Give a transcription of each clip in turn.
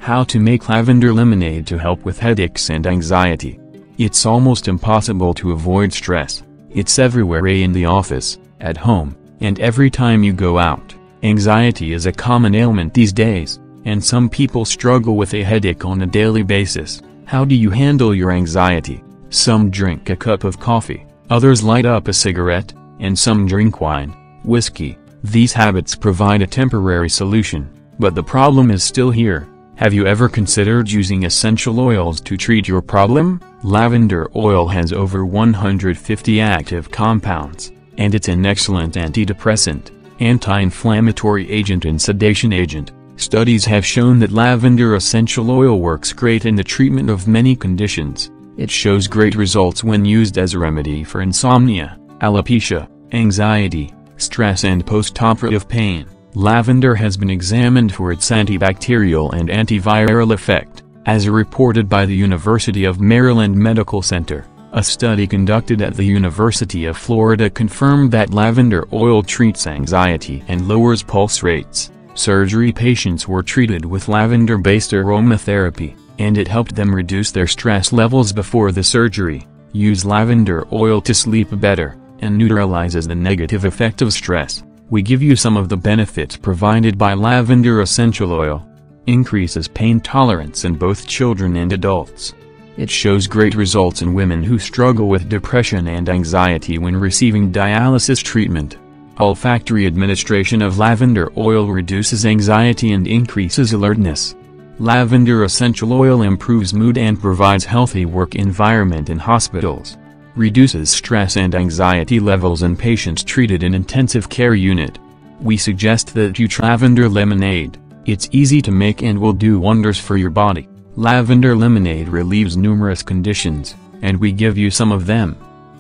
How to make lavender lemonade to help with headaches and anxiety. It's almost impossible to avoid stress. It's everywhere, in the office, at home, and every time you go out. Anxiety is a common ailment these days, and some people struggle with a headache on a daily basis. How do you handle your anxiety? Some drink a cup of coffee, others light up a cigarette, and some drink wine, whiskey. These habits provide a temporary solution, but the problem is still here. Have you ever considered using essential oils to treat your problem? Lavender oil has over 150 active compounds, and it's an excellent antidepressant, anti-inflammatory agent and sedation agent. Studies have shown that lavender essential oil works great in the treatment of many conditions. It shows great results when used as a remedy for insomnia, alopecia, anxiety, stress and post-operative pain. Lavender has been examined for its antibacterial and antiviral effect, as reported by the University of Maryland Medical Center. A study conducted at the University of Florida confirmed that lavender oil treats anxiety and lowers pulse rates. Surgery patients were treated with lavender-based aromatherapy, and it helped them reduce their stress levels before the surgery. Use lavender oil to sleep better, and neutralizes the negative effect of stress. We give you some of the benefits provided by lavender essential oil. Increases pain tolerance in both children and adults. It shows great results in women who struggle with depression and anxiety when receiving dialysis treatment. Olfactory administration of lavender oil reduces anxiety and increases alertness. Lavender essential oil improves mood and provides healthy work environment in hospitals. Reduces stress and anxiety levels in patients treated in intensive care unit. We suggest that you try lavender lemonade. It's easy to make and will do wonders for your body. Lavender lemonade relieves numerous conditions, and we give you some of them.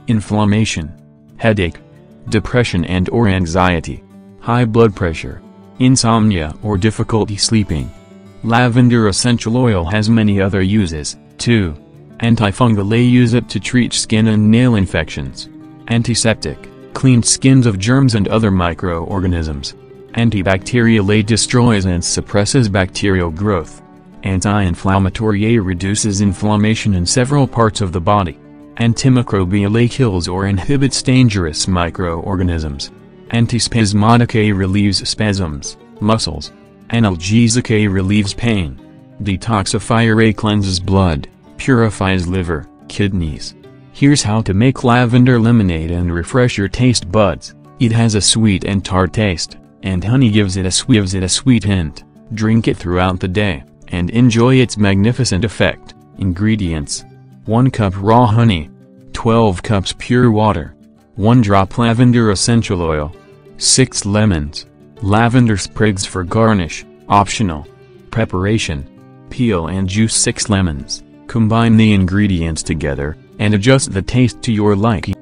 Inflammation, headache, depression and or anxiety, high blood pressure, insomnia or difficulty sleeping. Lavender essential oil has many other uses, too. Antifungal, they use it to treat skin and nail infections. Antiseptic, cleans skins of germs and other microorganisms. Antibacterial, they destroys and suppresses bacterial growth. Anti-inflammatory, they reduces inflammation in several parts of the body. Antimicrobial, they kills or inhibits dangerous microorganisms. Antispasmodic, they relieves spasms, muscles. Analgesic, they relieves pain. Detoxifier, they cleanses blood, purifies liver, kidneys. Here's how to make lavender lemonade and refresh your taste buds. It has a sweet and tart taste, and honey gives it a sweet hint. Drink it throughout the day, and enjoy its magnificent effect. Ingredients: 1 cup raw honey, 12 cups pure water, 1 drop lavender essential oil, 6 lemons, lavender sprigs for garnish, optional. Preparation: peel and juice 6 lemons. Combine the ingredients together, and adjust the taste to your liking.